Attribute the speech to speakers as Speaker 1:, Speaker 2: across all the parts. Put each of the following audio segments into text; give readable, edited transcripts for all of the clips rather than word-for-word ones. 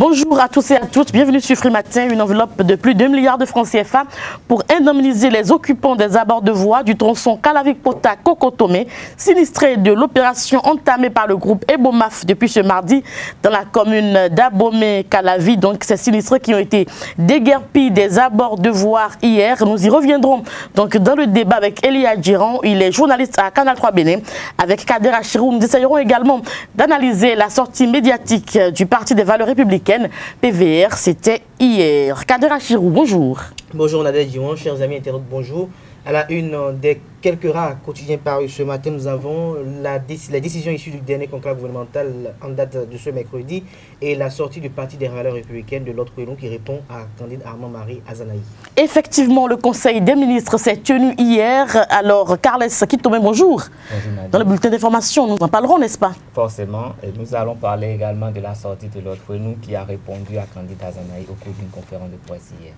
Speaker 1: Bonjour à tous et à toutes, bienvenue sur Free Matin. Une enveloppe de plus de 2 milliards de francs CFA pour indemniser les occupants des abords de voies du tronçon Kalavik-Pota-Kokotomé, sinistrés de l'opération entamée par le groupe Ebomaf depuis ce mardi dans la commune d'Abomey-Calavi. Donc ces sinistrés qui ont été déguerpis des abords de voies hier. Nous y reviendrons donc dans le débat avec Elia Djiran, il est journaliste à Canal 3 Bénin. Avec Kader Achirou, nous essayerons également d'analyser la sortie médiatique du Parti des valeurs républicaines. PVR, c'était hier. Kader Achirou, bonjour.
Speaker 2: Bonjour Nadège Djiran, chers amis internautes, bonjour. À la une des quelques rares quotidiens parus ce matin, nous avons la décision issue du dernier conclave gouvernemental en date de ce mercredi et la sortie du Parti des valeurs républicaines de l'autre prénom qui répond à Candide Armand-Marie Azanaï.
Speaker 1: Effectivement, le Conseil des ministres s'est tenu hier. Alors, Carles Kitome, bonjour.
Speaker 3: Bonjour.
Speaker 1: Dans le bulletin d'information, nous en parlerons, n'est-ce pas?
Speaker 3: Forcément. Et nous allons parler également de la sortie de l'autre prénom qui a répondu à Candide Azanaï au cours d'une conférence de presse hier.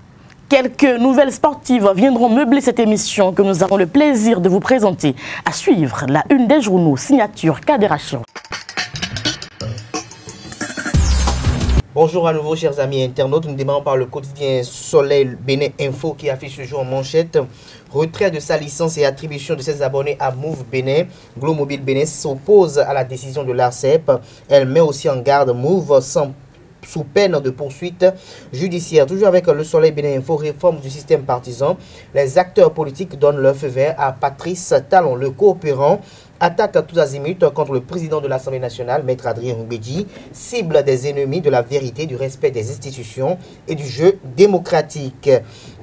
Speaker 1: Quelques nouvelles sportives viendront meubler cette émission que nous avons le plaisir de vous présenter. À suivre, la une des journaux, signature Kader Achirou.
Speaker 2: Bonjour à nouveau chers amis internautes, nous démarrons par le quotidien Soleil Bénin Info qui affiche ce jour en manchette. Retrait de sa licence et attribution de ses abonnés à Move Bénin. Glo Mobile Bénin s'oppose à la décision de l'ARCEP. Elle met aussi en garde Move sous peine de poursuite judiciaire. Toujours avec le Soleil Bénin Info, réforme du système partisan. Les acteurs politiques donnent leur feu vert à Patrice Talon, le coopérant. Attaque à tous azimuts contre le président de l'Assemblée nationale, Maître Adrien Roubedji, cible des ennemis de la vérité, du respect des institutions et du jeu démocratique.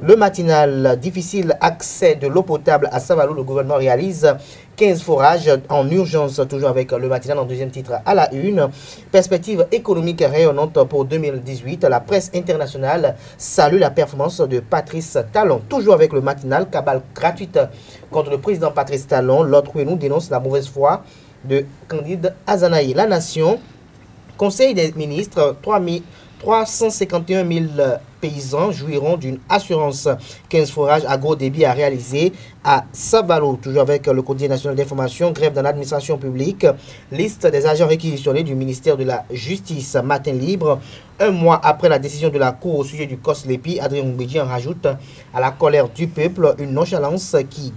Speaker 2: Le matinal, difficile accès de l'eau potable à Saint-Malo, le gouvernement réalise 15 forages en urgence, toujours avec le matinal en deuxième titre à la une. Perspective économique rayonnante pour 2018. La presse internationale salue la performance de Patrice Talon. Toujours avec le matinal, cabale gratuite contre le président Patrice Talon. L'autre nous dénonce la mauvaise foi de Candide Azanaï. La Nation, Conseil des ministres, 351 000 paysans jouiront d'une assurance. 15 forages à gros débit à réaliser à Saint-Malo. Toujours avec le quotidien national d'information, grève dans l'administration publique. Liste des agents réquisitionnés du ministère de la Justice. Matin libre. Un mois après la décision de la Cour au sujet du COSLEPI, Adrien Roubedji en rajoute à la colère du peuple une nonchalance qui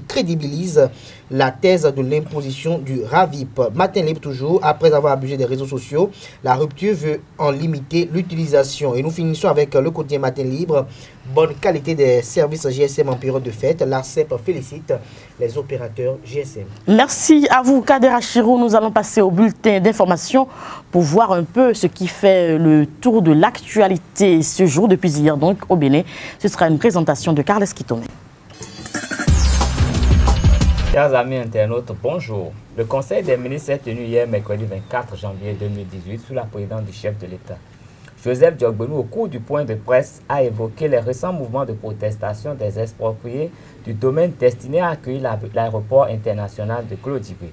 Speaker 2: crédibilise la thèse de l'imposition du RAVIP. Matin libre toujours, après avoir abusé des réseaux sociaux, la rupture veut en limiter l'utilisation. Et nous finissons avec le quotidien Matin libre. Bonne qualité des services GSM en période de fête. L'ARCEP félicite les opérateurs GSM.
Speaker 1: Merci à vous, Kader Achirou. Nous allons passer au bulletin d'information pour voir un peu ce qui fait le tour de l'actualité ce jour, depuis hier donc au Bénin. Ce sera une présentation de Carles Kitome.
Speaker 3: Chers amis internautes, bonjour. Le Conseil des ministres s'est tenu hier mercredi 24 janvier 2018 sous la présidence du chef de l'État. Joseph Diogbenou, au cours du point de presse, a évoqué les récents mouvements de protestation des expropriés du domaine destiné à accueillir l'aéroport international de Claude-Dibé.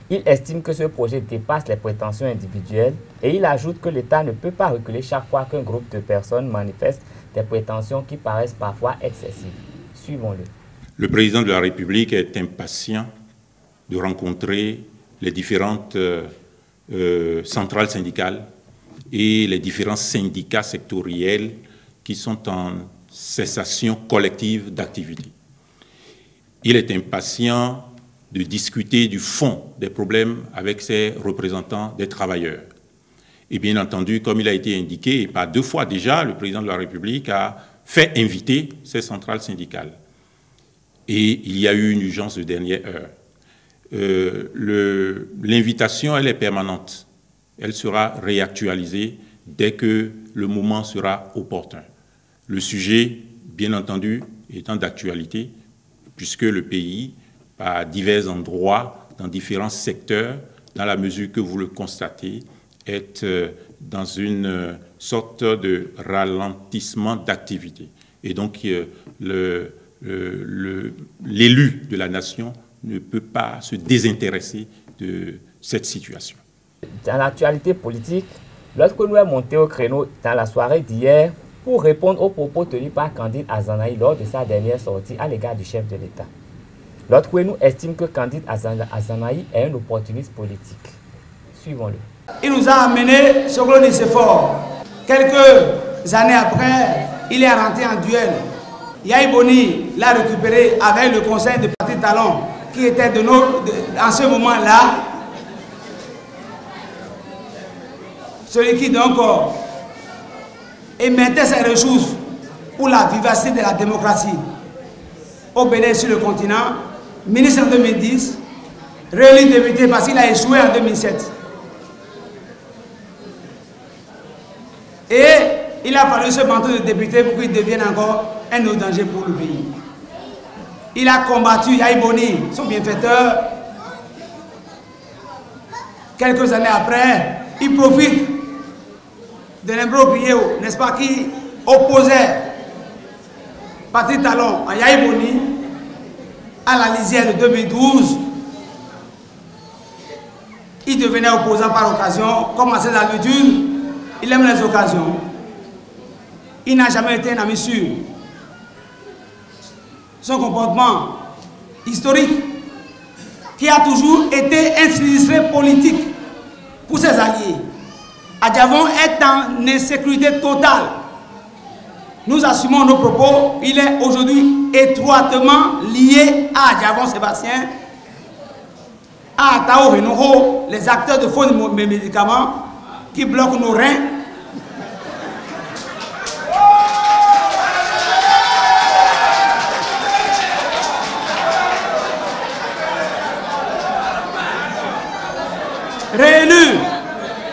Speaker 3: Il estime que ce projet dépasse les prétentions individuelles et il ajoute que l'État ne peut pas reculer chaque fois qu'un groupe de personnes manifeste des prétentions qui paraissent parfois excessives. Suivons-le.
Speaker 4: Le président de la République est impatient de rencontrer les différentes centrales syndicales et les différents syndicats sectoriels qui sont en cessation collective d'activité. Il est impatient de discuter du fond des problèmes avec ses représentants des travailleurs. Et bien entendu, comme il a été indiqué, et par 2 fois déjà, le président de la République a fait inviter ces centrales syndicales. Et il y a eu une urgence de dernière heure. L'invitation, elle est permanente. Elle sera réactualisée dès que le moment sera opportun. Le sujet, bien entendu, étant d'actualité, puisque le pays, à divers endroits, dans différents secteurs, dans la mesure que vous le constatez, est dans une sorte de ralentissement d'activité. Et donc, l'élu de la nation ne peut pas se désintéresser de cette situation.
Speaker 3: Dans l'actualité politique, lorsque nous sommes montés au créneau dans la soirée d'hier pour répondre aux propos tenus par Candide Azanaï lors de sa dernière sortie à l'égard du chef de l'État. L'autre nous estime que Candide Azanaï est un opportuniste politique. Suivons-le.
Speaker 5: Il nous a amené ce que l'on dit c'est fort. Quelques années après, il est rentré en duel. Yahi Boni l'a récupéré avec le conseil de Parti Talon, qui était en ce moment-là, celui qui donc émettait ses ressources pour la vivacité de la démocratie au Bénin sur le continent, ministre en 2010, réélu député parce qu'il a échoué en 2007. Et il a fallu ce manteau de député pour qu'il devienne encore un autre danger pour le pays. Il a combattu Yahi Boni, son bienfaiteur. Quelques années après, il profite de l'imbroglio, n'est-ce pas, qui opposait Parti Talon à Yahi Boni à la lisière de 2012. Il devenait opposant par occasion, comme à ses habitudes, il aime les occasions. Il n'a jamais été un ami sûr. Son comportement historique, qui a toujours été un sinistré politique pour ses alliés. Adjavon est en insécurité totale. Nous assumons nos propos. Il est aujourd'hui étroitement lié à Adjavon Sébastien, à Tao Renoro, les acteurs de faux médicaments qui bloquent nos reins. Réélu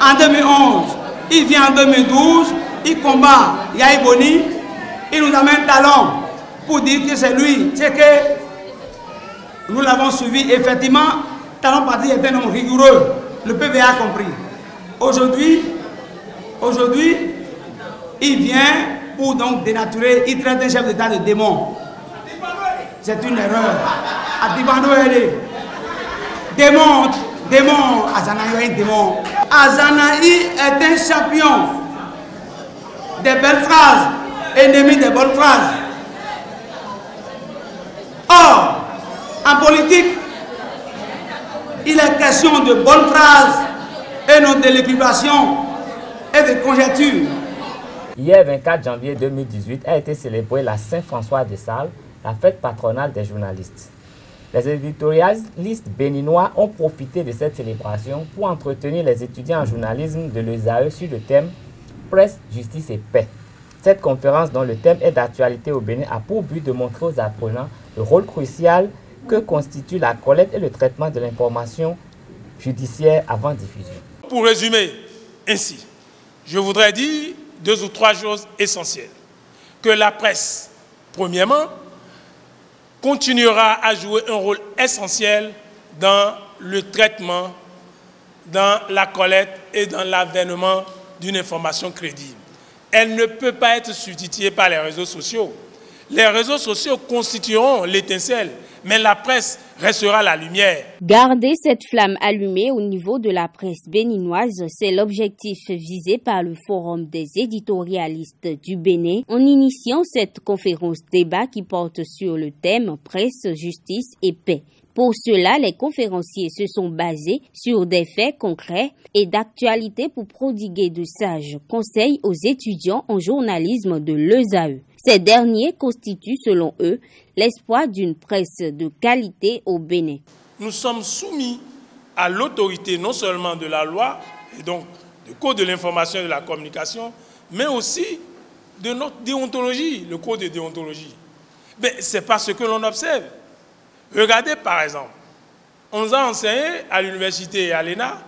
Speaker 5: en 2011, il vient en 2012, il combat Yahi Boni, il nous amène Talon pour dire que c'est lui. C'est que nous l'avons suivi, effectivement, Talon Parti est un homme rigoureux, le PVA a compris. Aujourd'hui, il vient pour donc dénaturer, il traite un chef d'État de démon. C'est une erreur. Démon, Azanaï est un démon. Azanaï est un champion des belles phrases, ennemi des bonnes phrases. Or, en politique, il est question de bonnes phrases et non de l'équilibration et de conjectures.
Speaker 3: Hier, 24 janvier 2018, a été célébrée la Saint-François de Sales, la fête patronale des journalistes. Les éditorialistes béninois ont profité de cette célébration pour entretenir les étudiants en journalisme de l'ESAE sur le thème « Presse, justice et paix ». Cette conférence, dont le thème est d'actualité au Bénin, a pour but de montrer aux apprenants le rôle crucial que constitue la collecte et le traitement de l'information judiciaire avant diffusion.
Speaker 6: Pour résumer ainsi, je voudrais dire 2 ou 3 choses essentielles. Que la presse, premièrement, continuera à jouer un rôle essentiel dans le traitement, dans la collecte et dans l'avènement d'une information crédible. Elle ne peut pas être substituée par les réseaux sociaux. Les réseaux sociaux constitueront l'étincelle, mais la presse restera la lumière.
Speaker 7: Garder cette flamme allumée au niveau de la presse béninoise, c'est l'objectif visé par le Forum des éditorialistes du Bénin en initiant cette conférence débat qui porte sur le thème presse, justice et paix. Pour cela, les conférenciers se sont basés sur des faits concrets et d'actualité pour prodiguer de sages conseils aux étudiants en journalisme de l'ESAE. Ces derniers constituent, selon eux, l'espoir d'une presse de qualité au Bénin.
Speaker 6: Nous sommes soumis à l'autorité non seulement de la loi, et donc du Code de l'information et de la communication, mais aussi de notre déontologie, le Code de déontologie. Mais c'est pas ce que l'on observe. Regardez par exemple, on nous a enseigné à l'université et à l'ENA,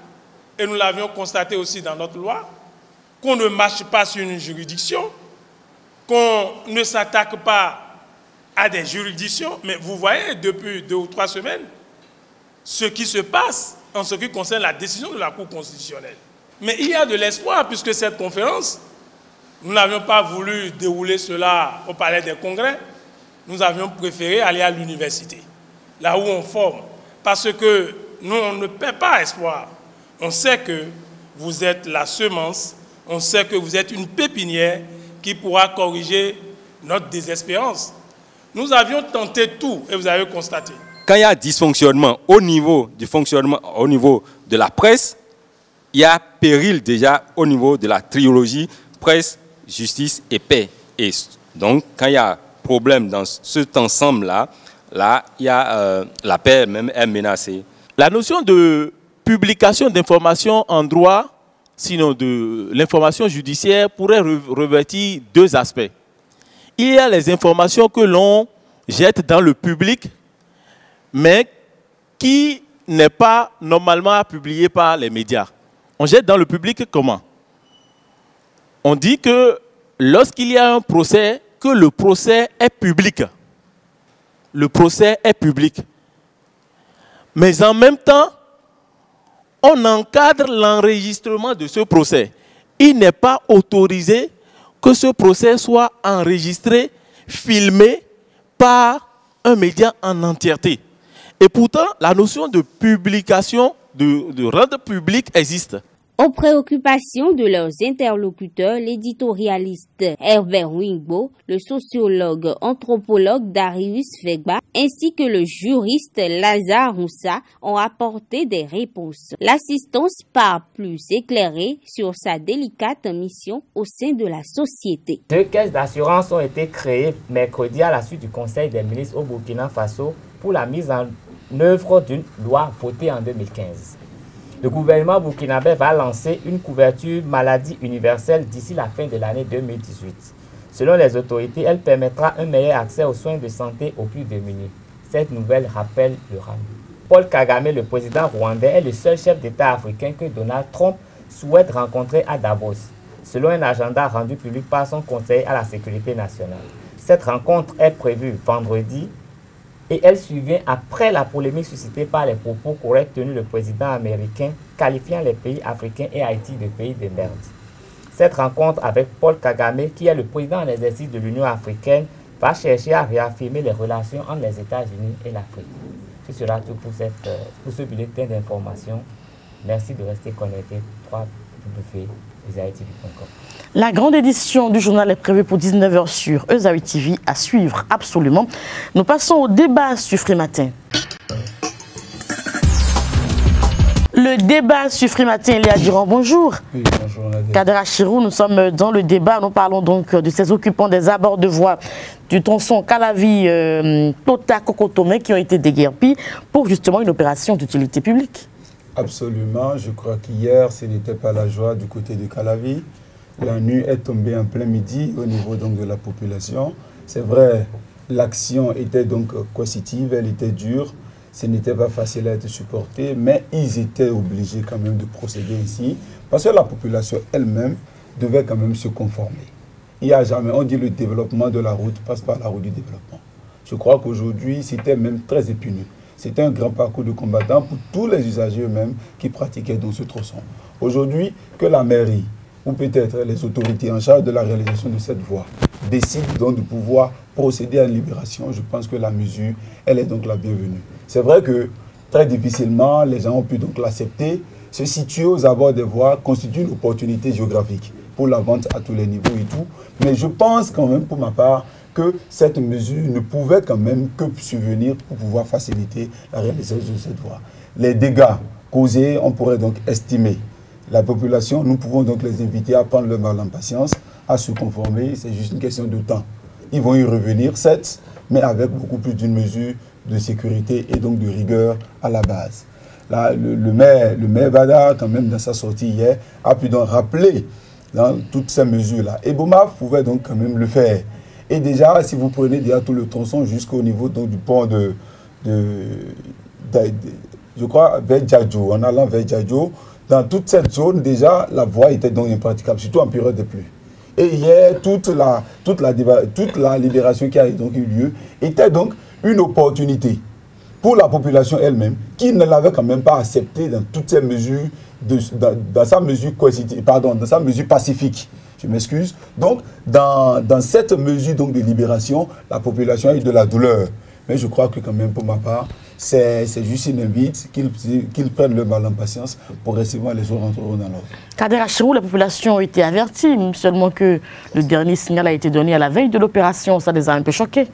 Speaker 6: et nous l'avions constaté aussi dans notre loi, qu'on ne marche pas sur une juridiction, qu'on ne s'attaque pas à des juridictions, mais vous voyez depuis 2 ou 3 semaines ce qui se passe en ce qui concerne la décision de la Cour constitutionnelle. Mais il y a de l'espoir puisque cette conférence, nous n'avions pas voulu dérouler cela au Palais des Congrès, nous avions préféré aller à l'université, là où on forme, parce que nous, on ne perd pas espoir. On sait que vous êtes la semence, on sait que vous êtes une pépinière qui pourra corriger notre désespérance. Nous avions tenté tout et vous avez constaté.
Speaker 8: Quand il y a dysfonctionnement au niveau de la presse, il y a péril déjà au niveau de la trilogie presse, justice et paix. Et donc, quand il y a problème dans cet ensemble-là, il y a la paix même est menacée.
Speaker 9: La notion de publication d'informations en droit, sinon de l'information judiciaire, pourrait revêtir deux aspects. Il y a les informations que l'on jette dans le public, mais qui n'est pas normalement publiée par les médias. On jette dans le public comment? On dit que lorsqu'il y a un procès, que le procès est public. Le procès est public. Mais en même temps, on encadre l'enregistrement de ce procès. Il n'est pas autorisé que ce procès soit enregistré, filmé par un média en entièreté. Et pourtant, la notion de publication, de rendre public existe.
Speaker 7: Aux préoccupations de leurs interlocuteurs, l'éditorialiste Herbert Wingbo, le sociologue anthropologue Darius Vegba, ainsi que le juriste Lazare Moussa ont apporté des réponses. L'assistance part plus éclairée sur sa délicate mission au sein de la société.
Speaker 3: 2 caisses d'assurance ont été créées mercredi à la suite du Conseil des ministres au Burkina Faso pour la mise en œuvre d'une loi votée en 2015. Le gouvernement burkinabé va lancer une couverture maladie universelle d'ici la fin de l'année 2018. Selon les autorités, elle permettra un meilleur accès aux soins de santé aux plus démunis. Cette nouvelle rappelle le RAM. Paul Kagame, le président rwandais, est le seul chef d'État africain que Donald Trump souhaite rencontrer à Davos, selon un agenda rendu public par son conseiller à la sécurité nationale. Cette rencontre est prévue vendredi et elle survient après la polémique suscitée par les propos qu'aurait tenus le président américain qualifiant les pays africains et Haïti de pays de merde. Cette rencontre avec Paul Kagame, qui est le président en exercice de l'Union africaine, va chercher à réaffirmer les relations entre les États-Unis et l'Afrique. Ce sera tout pour ce bulletin d'information. Merci de rester connecté. www.ezaïtv.com.
Speaker 1: La grande édition du journal est prévue pour 19 h sur Ezaï TV, à suivre absolument. Nous passons au débat sur Free Matin. Le débat sur Free Matin, Léa Durand, bonjour.
Speaker 10: Oui, bonjour Nadia.
Speaker 1: Kader Achirou, nous sommes dans le débat. Nous parlons donc de ces occupants des abords de voie du tronçon Calavi Tota Kokotome qui ont été déguerpis pour justement une opération d'utilité publique.
Speaker 10: Absolument. Je crois qu'hier, ce n'était pas la joie du côté de Calavi. La nuit est tombée en plein midi au niveau donc de la population. C'est vrai, l'action était donc coercitive, elle était dure. Ce n'était pas facile à être supporté, mais ils étaient obligés quand même de procéder ici, parce que la population elle-même devait quand même se conformer. Il n'y a jamais, on dit le développement de la route passe par la route du développement. Je crois qu'aujourd'hui, c'était même très épineux. C'était un grand parcours de combattants pour tous les usagers eux-mêmes qui pratiquaient dans ce tronçon. Aujourd'hui, que la mairie, ou peut-être les autorités en charge de la réalisation de cette voie décident donc de pouvoir procéder à une libération, je pense que la mesure, elle est donc la bienvenue. C'est vrai que très difficilement, les gens ont pu donc l'accepter. Se situer aux abords des voies constitue une opportunité géographique pour la vente à tous les niveaux et tout. Mais je pense quand même, pour ma part, que cette mesure ne pouvait quand même que subvenir pour pouvoir faciliter la réalisation de cette voie. Les dégâts causés, on pourrait donc estimer. La population, nous pouvons donc les inviter à prendre leur mal en patience, à se conformer. C'est juste une question de temps. Ils vont y revenir, certes, mais avec beaucoup plus d'une mesure de sécurité et donc de rigueur à la base. Là, le maire Bada, quand même, dans sa sortie hier, a pu donc rappeler dans toutes ces mesures-là. Et Boma pouvait donc quand même le faire. Et déjà, si vous prenez déjà tout le tronçon jusqu'au niveau donc, du pont je crois, vers Djadjo, en allant vers Djadjo, dans toute cette zone, déjà, la voie était donc impraticable, surtout en période de pluie. Et hier, toute la libération qui a donc eu lieu était donc une opportunité pour la population elle-même, qui ne l'avait quand même pas accepté dans toutes ces mesures, dans sa mesure coercitive, pardon, dans sa mesure pacifique. Je m'excuse. Donc, dans cette mesure donc, de libération, la population a eu de la douleur. Mais je crois que quand même, pour ma part, c'est juste une invite qu'ils prennent le mal en patience pour recevoir les jours rentreront dans l'ordre.
Speaker 1: Kader Achirou, la population a été avertie, seulement que le dernier signal a été donné à la veille de l'opération. Ça les a un peu choqués.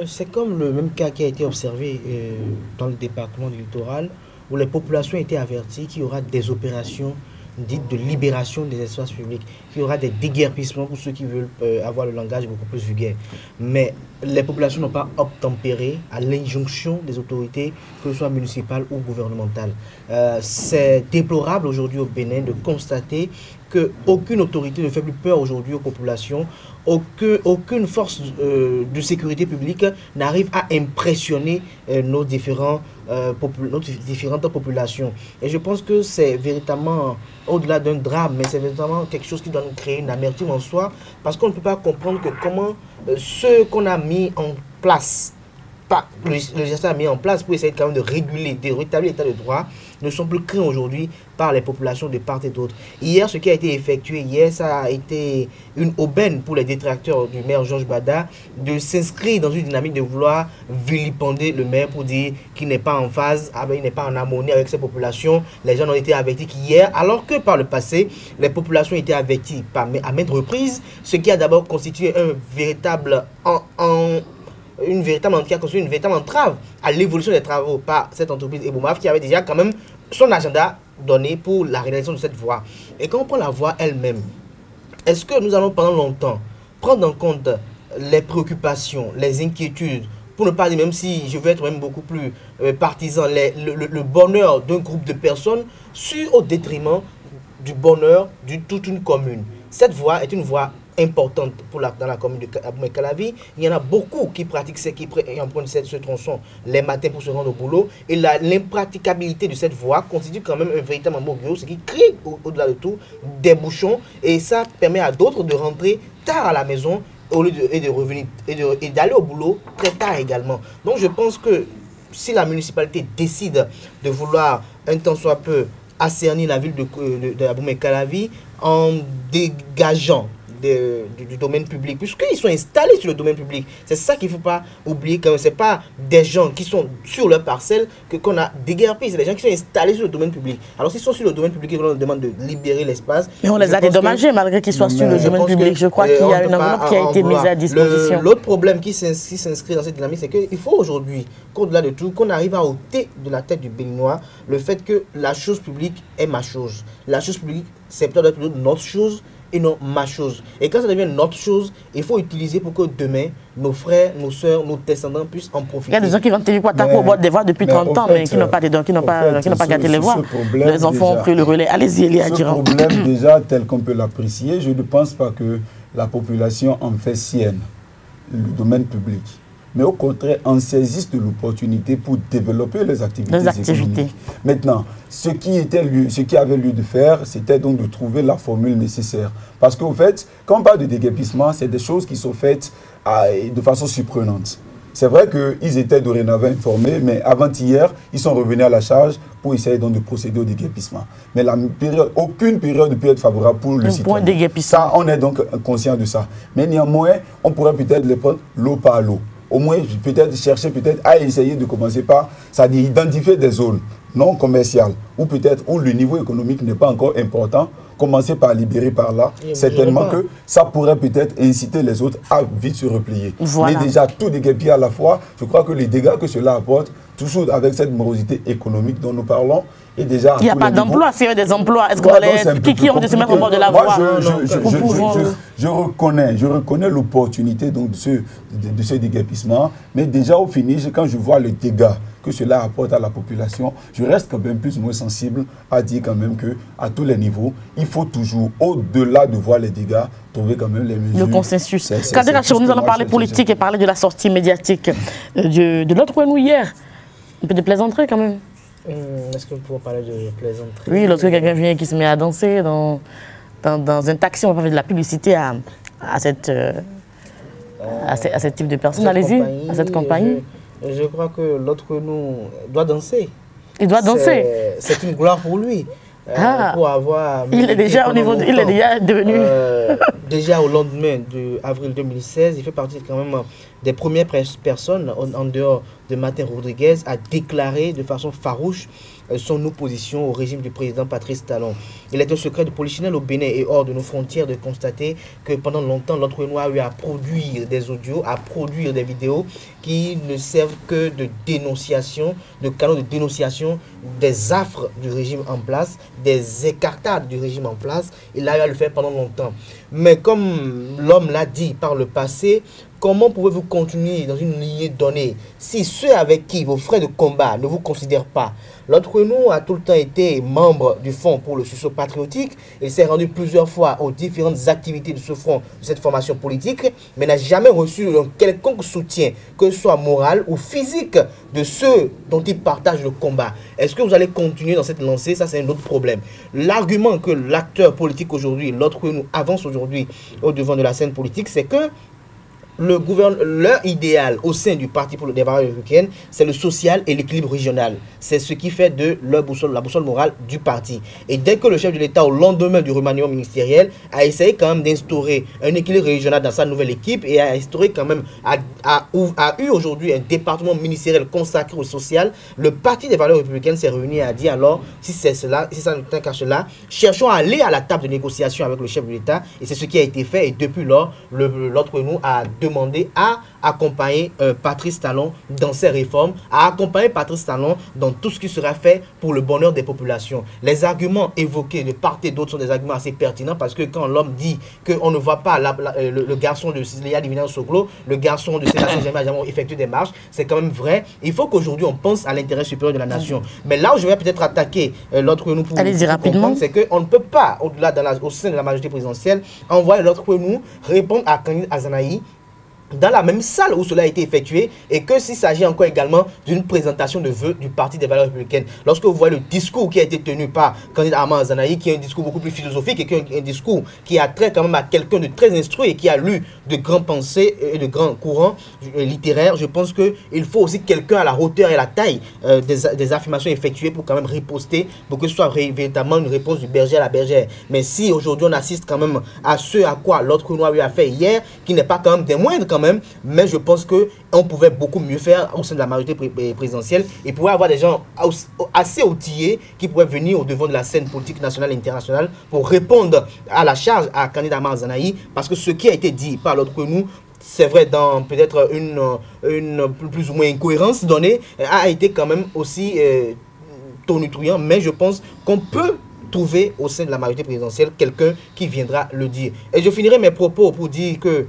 Speaker 2: C'est comme le même cas qui a été observé dans le département du littoral, où les populations étaient averties qu'il y aura des opérations dite de libération des espaces publics, qu'il y aura des déguerpissements pour ceux qui veulent avoir le langage beaucoup plus vulgaire. Mais les populations n'ont pas obtempéré à l'injonction des autorités, que ce soit municipales ou gouvernementales. C'est déplorable aujourd'hui au Bénin de constater qu'aucune autorité ne fait plus peur aujourd'hui aux populations, aucune force de sécurité publique n'arrive à impressionner nos différentes populations. Et je pense que c'est véritablement, au-delà d'un drame, mais c'est véritablement quelque chose qui doit nous créer une amertume en soi, parce qu'on ne peut pas comprendre que comment ce qu'on a mis en place, le législateur a mis en place pour essayer quand même de réguler, de rétablir l'état de droit, ne sont plus craints aujourd'hui par les populations de part et d'autre. Hier, ce qui a été effectué, ça a été une aubaine pour les détracteurs du maire Georges Bada de s'inscrire dans une dynamique de vouloir vilipender le maire pour dire qu'il n'est pas en phase, il n'est pas en harmonie avec ses populations. Les gens ont été avertis qu'hier, alors que par le passé, les populations étaient averties à maintes reprises, ce qui a d'abord constitué un véritable une véritable entrave à l'évolution des travaux par cette entreprise Ebomaf qui avait déjà quand même son agenda donné pour la réalisation de cette voie. Et quand on prend la voie elle-même, est-ce que nous allons pendant longtemps prendre en compte les préoccupations, les inquiétudes, pour ne pas dire, même si je veux être même beaucoup plus partisan, le bonheur d'un groupe de personnes au détriment du bonheur de toute une commune? Cette voie est une voie importante dans la commune de Aboumé-Calavi. Il y en a beaucoup qui pratiquent empruntent ce tronçon les matins pour se rendre au boulot. Et l'impraticabilité de cette voie constitue quand même un véritable moguio, ce qui crée au-delà de tout des bouchons. Et ça permet à d'autres de rentrer tard à la maison au lieu de revenir et d'aller au boulot très tard également. Donc je pense que si la municipalité décide de vouloir un tant soit peu assainir la ville de Aboumé-Calavi en dégageant du domaine public, puisqu'ils sont installés sur le domaine public. C'est ça qu'il ne faut pas oublier, quand même. Ce n'est pas des gens qui sont sur leur parcelle qu'on a déguerpis, c'est des gens qui sont installés sur le domaine public. Alors s'ils sont sur le domaine public, on leur demande de libérer l'espace.
Speaker 1: Mais on les a dédommagés malgré qu'ils soient sur le domaine public. Je crois qu'il y a une enveloppe qui a été mise à disposition.
Speaker 2: L'autre problème qui s'inscrit dans cette dynamique, c'est qu'il faut aujourd'hui, qu'au-delà de tout, qu'on arrive à ôter de la tête du Béninois le fait que la chose publique est ma chose. La chose publique, c'est peut-être notre chose et non ma chose. Et quand ça devient notre chose, il faut utiliser pour que demain, nos frères, nos soeurs, nos descendants puissent en profiter.
Speaker 1: Il y a des gens qui vont tenir quoi au bord des voies depuis 30 ans, mais qui n'ont pas gâté les voies. Les enfants ont pris le relais. Allez-y, Elia Durand.
Speaker 10: Ce problème, déjà, tel qu'on peut l'apprécier, je ne pense pas que la population en fait sienne, le domaine public. Mais au contraire, on saisisse de l'opportunité pour développer les activités économiques. Maintenant, ce qui avait lieu de faire, c'était donc de trouver la formule nécessaire. Parce qu'au fait, quand on parle de déguerpissement, c'est des choses qui sont faites de façon surprenante. C'est vrai qu'ils étaient dorénavant informés, mais avant-hier, ils sont revenus à la charge pour essayer donc de procéder au déguerpissement. Mais aucune période ne peut être favorable pour le citoyen. Ça, on est donc conscient de ça. Mais néanmoins, on pourrait peut-être les prendre lot par lot. Au moins, peut-être chercher à essayer de commencer par, c'est-à-dire identifier des zones non commerciales, ou peut-être où le niveau économique n'est pas encore important, commencer par libérer par là, certainement que ça pourrait peut-être inciter les autres à vite se replier. Voilà. Mais déjà, tout déguerpir à la fois, je crois que les dégâts que cela apporte, toujours avec cette morosité économique dont nous parlons, et déjà
Speaker 1: il n'y a pas d'emploi, s'il y a des emplois, est-ce que qui ont de se mettre au bord de la voie?
Speaker 10: Je reconnais l'opportunité de ce déguerpissement, mais déjà au finish, quand je vois les dégâts que cela apporte à la population, je reste quand même plus ou moins sensible à dire quand même qu'à tous les niveaux, il faut toujours, au-delà de voir les dégâts, trouver quand même les mesures.
Speaker 1: Le consensus. Kader Achirou, nous allons parler politique et parler de la sortie médiatique de l'autre nous hier. Un peu de plaisanterie quand même.
Speaker 2: Est-ce que vous pouvez parler de plaisanterie?
Speaker 1: Oui, lorsque quelqu'un vient qui se met à danser dans un taxi, on va pas faire de la publicité à ce type de personnes. Allez-y, à cette compagnie.
Speaker 2: Je crois que l'autre nous doit danser.
Speaker 1: Il doit danser.
Speaker 2: C'est une gloire pour lui. Pour avoir
Speaker 1: il est déjà au niveau, il est déjà devenu.
Speaker 2: Déjà au lendemain de avril 2016, il fait partie quand même des premières personnes en dehors de Martin Rodriguez à déclarer de façon farouche son opposition au régime du président Patrice Talon. Il est un secret de polichinelle au Bénin et hors de nos frontières de constater que pendant longtemps, l'autre noir a eu à produire des audios, à produire des vidéos qui ne servent que de dénonciation, de canaux de dénonciation des affres du régime en place, des écartades du régime en place. Il a eu à le faire pendant longtemps. Mais comme l'homme l'a dit par le passé, comment pouvez-vous continuer dans une lignée donnée si ceux avec qui vos frères de combat ne vous considèrent pas? L'autre nous a tout le temps été membre du Fonds pour le sursaut patriotique. Il s'est rendu plusieurs fois aux différentes activités de ce front, de cette formation politique, mais n'a jamais reçu un quelconque soutien, que ce soit moral ou physique, de ceux dont il partage le combat. Est-ce que vous allez continuer dans cette lancée? Ça, c'est un autre problème. L'argument que l'acteur politique aujourd'hui, l'autre nous avance aujourd'hui au devant de la scène politique, c'est que leur idéal au sein du Parti pour les valeurs républicaines, c'est le social et l'équilibre régional. C'est ce qui fait de leur boussole, la boussole morale du parti. Et dès que le chef de l'État, au lendemain du remaniement ministériel, a essayé quand même d'instaurer un équilibre régional dans sa nouvelle équipe et a instauré quand même, a eu aujourd'hui un département ministériel consacré au social, le Parti des valeurs républicaines s'est réuni et a dit alors, si c'est cela, si ça n'est qu'à cela, cherchons à aller à la table de négociation avec le chef de l'État. Et c'est ce qui a été fait. Et depuis lors, l'autre nous a demandé à accompagner Patrice Talon dans ses réformes, à accompagner Patrice Talon dans tout ce qui sera fait pour le bonheur des populations. Les arguments évoqués de part et d'autre sont des arguments assez pertinents parce que quand l'homme dit qu'on ne voit pas le garçon de Léa Divina Soglo, le garçon de Sébastien Germain jamais effectué des marches, c'est quand même vrai. Il faut qu'aujourd'hui on pense à l'intérêt supérieur de la nation. Mais là où je vais peut-être attaquer l'autre nous pour comprendre, c'est qu'on ne peut pas, au-delà au sein de la majorité présidentielle, envoyer l'autre nous répondre à Kandid Azanahi dans la même salle où cela a été effectué et que s'il s'agit encore également d'une présentation de vœux du Parti des valeurs républicaines. Lorsque vous voyez le discours qui a été tenu par Kandid Azanahi, qui est un discours beaucoup plus philosophique et qui est un discours qui a trait quand même à quelqu'un de très instruit et qui a lu de grands pensées et de grands courants littéraires, je pense qu'il faut aussi quelqu'un à la hauteur et à la taille des affirmations effectuées pour quand même riposter, pour que ce soit véritablement une réponse du berger à la bergère. Mais si aujourd'hui on assiste quand même à ce à quoi l'autre noir lui a fait hier, qui n'est pas quand même des moindres quand même, mais je pense qu'on pouvait beaucoup mieux faire au sein de la majorité présidentielle et pourrait avoir des gens assez outillés qui pourraient venir au devant de la scène politique nationale et internationale pour répondre à la charge à Kandid Azanahi, parce que ce qui a été dit par l'autre que nous, c'est vrai, dans peut-être une plus ou moins incohérence donnée, a été quand même aussi tonitruant, mais je pense qu'on peut trouver au sein de la majorité présidentielle quelqu'un qui viendra le dire. Et je finirai mes propos pour dire que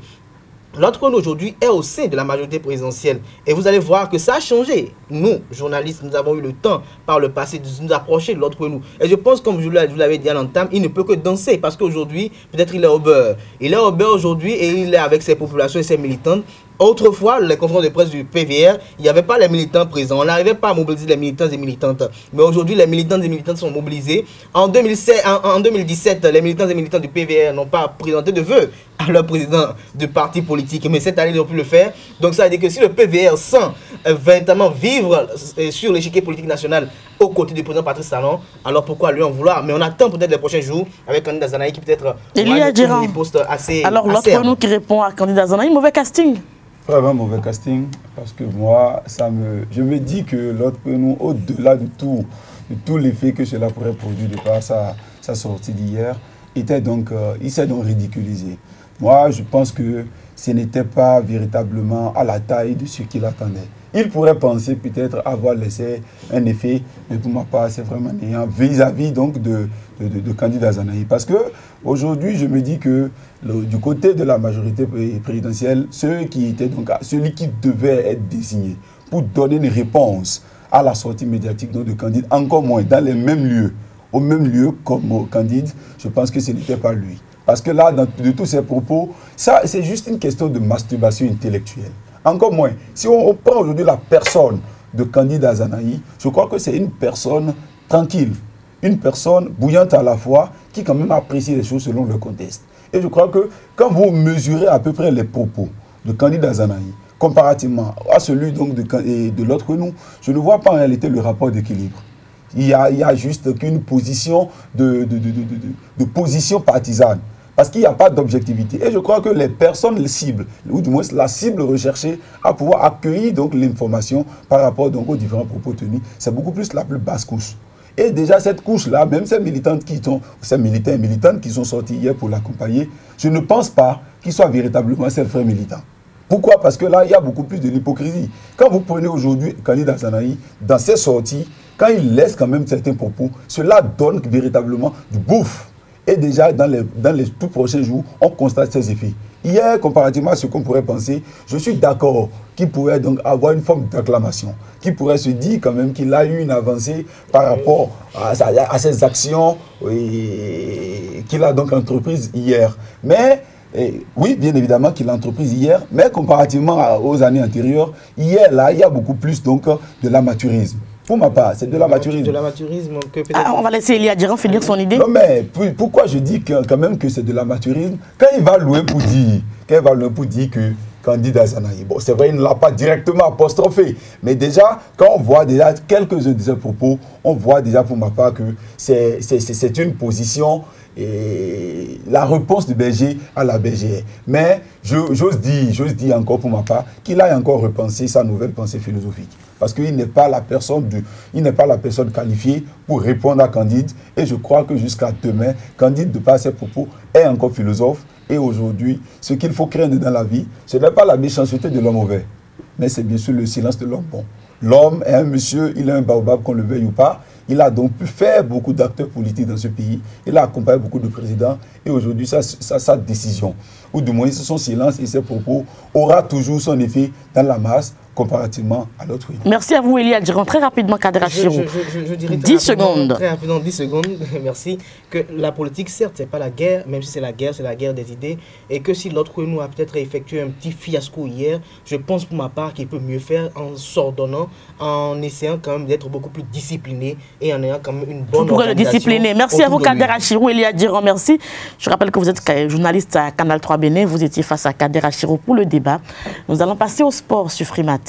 Speaker 2: l'autre aujourd'hui est au sein de la majorité présidentielle et vous allez voir que ça a changé. Nous, journalistes, nous avons eu le temps par le passé de nous approcher de l'autre nous. Et je pense, comme je vous l'avais dit à l'entame, il ne peut que danser parce qu'aujourd'hui, peut-être il est au beurre. Il est au beurre aujourd'hui et il est avec ses populations et ses militantes. Autrefois, les conférences de presse du PVR, il n'y avait pas les militants présents. On n'arrivait pas à mobiliser les militants et militantes. Mais aujourd'hui, les militants et militantes sont mobilisés. En 2017, les militants et militantes du PVR n'ont pas présenté de vœux à leur président de parti politique. Mais cette année, ils ont pu le faire. Donc ça veut dire que si le PVR sent véritablement vivre sur l'échiquier politique national aux côtés du président Patrice Talon, alors pourquoi lui en vouloir? Mais on attend peut-être les prochains jours avec Kandid Azanahi qui peut-être
Speaker 1: aura une poste assez. Alors l'autre nous qui répond à Kandid Azanahi, mauvais casting.
Speaker 10: Vraiment mauvais casting, parce que moi, je me dis que l'autre nous, au-delà de tout l'effet que cela pourrait produire de par sa sortie d'hier, il s'est donc ridiculisé. Moi, je pense que ce n'était pas véritablement à la taille de ce qu'il attendait. Il pourrait penser peut-être avoir laissé un effet, mais pour ma part, c'est vraiment néant vis-à-vis donc de Kandid Azanahi. Parce que aujourd'hui, je me dis que du côté de la majorité présidentielle, celui qui devait être désigné pour donner une réponse à la sortie médiatique de Kandid, encore moins dans les mêmes lieux, au même lieu comme Kandid, je pense que ce n'était pas lui. Parce que là, de tous ces propos, ça, c'est juste une question de masturbation intellectuelle. Encore moins, si on prend aujourd'hui la personne de Kandid Azanahi, je crois que c'est une personne tranquille, une personne bouillante à la fois, qui quand même apprécie les choses selon le contexte. Et je crois que quand vous mesurez à peu près les propos de Kandid Azanahi, comparativement à celui donc de l'autre nous, je ne vois pas en réalité le rapport d'équilibre. Il y a juste qu'une position de position partisane. Parce qu'il n'y a pas d'objectivité. Et je crois que les personnes cibles, ou du moins la cible recherchée, à pouvoir accueillir donc l'information par rapport donc aux différents propos tenus, c'est beaucoup plus la plus basse couche. Et déjà, cette couche-là, même ces militantes ces militants et militantes qui sont sortis hier pour l'accompagner, je ne pense pas qu'ils soient véritablement ces vrais militants. Pourquoi? Parce que là, il y a beaucoup plus de l'hypocrisie. Quand vous prenez aujourd'hui Khalid Hassanahi, dans ses sorties, quand il laisse quand même certains propos, cela donne véritablement du bouffe. Et déjà, dans les tout prochains jours, on constate ces effets. Hier, comparativement à ce qu'on pourrait penser, je suis d'accord qu'il pourrait donc avoir une forme d'acclamation, qu'il pourrait se dire quand même qu'il a eu une avancée par rapport à ses actions qu'il a donc entreprises hier. Mais, oui, bien évidemment qu'il a entreprise hier, mais comparativement aux années antérieures, hier, là, il y a beaucoup plus donc de l'amateurisme. Pour ma part, c'est de l'amateurisme.
Speaker 2: De l'amateurisme que peut-être...
Speaker 1: On va laisser Elia Diran finir son idée.
Speaker 10: Non, mais pourquoi je dis quand même que c'est de l'amateurisme? Quand il va loin pour dire, que Khalid Hassanahi, bon, c'est vrai, il ne l'a pas directement apostrophé, mais déjà, quand on voit déjà quelques-uns de ses propos, on voit déjà pour ma part que c'est une position et la réponse du berger à la bergère. Mais j'ose dire encore pour ma part qu'il a encore repensé sa nouvelle pensée philosophique. Parce qu'il n'est pas la personne qualifiée pour répondre à Khalid. Et je crois que jusqu'à demain, Khalid, de par ses propos, est encore philosophe. Et aujourd'hui, ce qu'il faut craindre dans la vie, ce n'est pas la méchanceté de l'homme mauvais, mais c'est bien sûr le silence de l'homme bon. L'homme est un monsieur, il est un baobab, qu'on le veuille ou pas. Il a donc pu faire beaucoup d'acteurs politiques dans ce pays. Il a accompagné beaucoup de présidents. Et aujourd'hui, sa décision, ou du moins son silence et ses propos, aura toujours son effet dans la masse, comparativement à l'autre.
Speaker 1: Merci à vous, Elia Diran. Très rapidement, Kader Achirou.
Speaker 2: Je dirais
Speaker 1: 10 secondes.
Speaker 2: Très rapidement, 10 secondes. Merci. Que la politique, certes, c'est pas la guerre, même si c'est la guerre des idées. Et que si l'autre nous a peut-être effectué un petit fiasco hier, je pense pour ma part qu'il peut mieux faire en s'ordonnant, en essayant quand même d'être beaucoup plus discipliné et en ayant quand même une bonne
Speaker 1: organisation. Le discipliner. Merci à vous, Kader Achirou, Elia Diran. Merci. Je rappelle que vous êtes journaliste à Canal 3 Bénin. Vous étiez face à Kader Achirou pour le débat. Nous allons passer au sport sur Free Matin.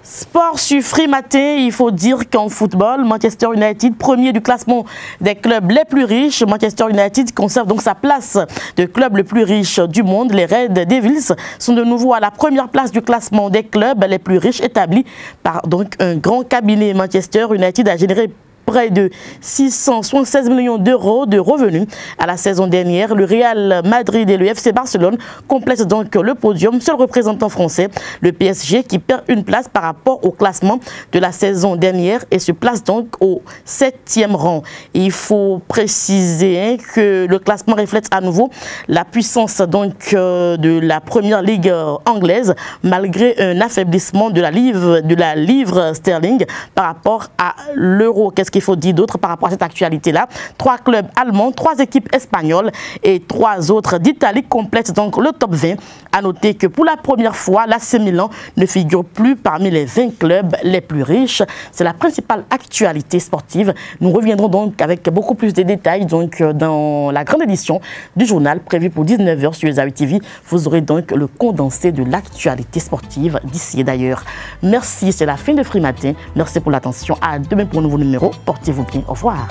Speaker 1: Sport sur Free Matin, il faut dire qu'en football, Manchester United, premier du classement des clubs les plus riches. Manchester United conserve donc sa place de club le plus riche du monde. Les Red Devils sont de nouveau à la première place du classement des clubs les plus riches établis par donc un grand cabinet. Manchester United a généré près de 676 millions d'euros de revenus à la saison dernière. Le Real Madrid et le FC Barcelone complètent donc le podium. Seul représentant français, le PSG, qui perd une place par rapport au classement de la saison dernière et se place donc au 7e rang. Il faut préciser que le classement reflète à nouveau la puissance donc de la première ligue anglaise, malgré un affaiblissement de la livre sterling par rapport à l'euro. Qu'est-ce qu'il faut dire d'autre par rapport à cette actualité-là? 3 clubs allemands, 3 équipes espagnoles et 3 autres d'Italie complètent donc le top 20. À noter que pour la première fois, l'AC Milan ne figure plus parmi les 20 clubs les plus riches. C'est la principale actualité sportive. Nous reviendrons donc avec beaucoup plus de détails donc dans la grande édition du journal prévue pour 19 h sur les AU TV. Vous aurez donc le condensé de l'actualité sportive d'ici et d'ailleurs. Merci, c'est la fin de Free Matin. Merci pour l'attention. À demain pour un nouveau numéro. Portez-vous bien. Au revoir.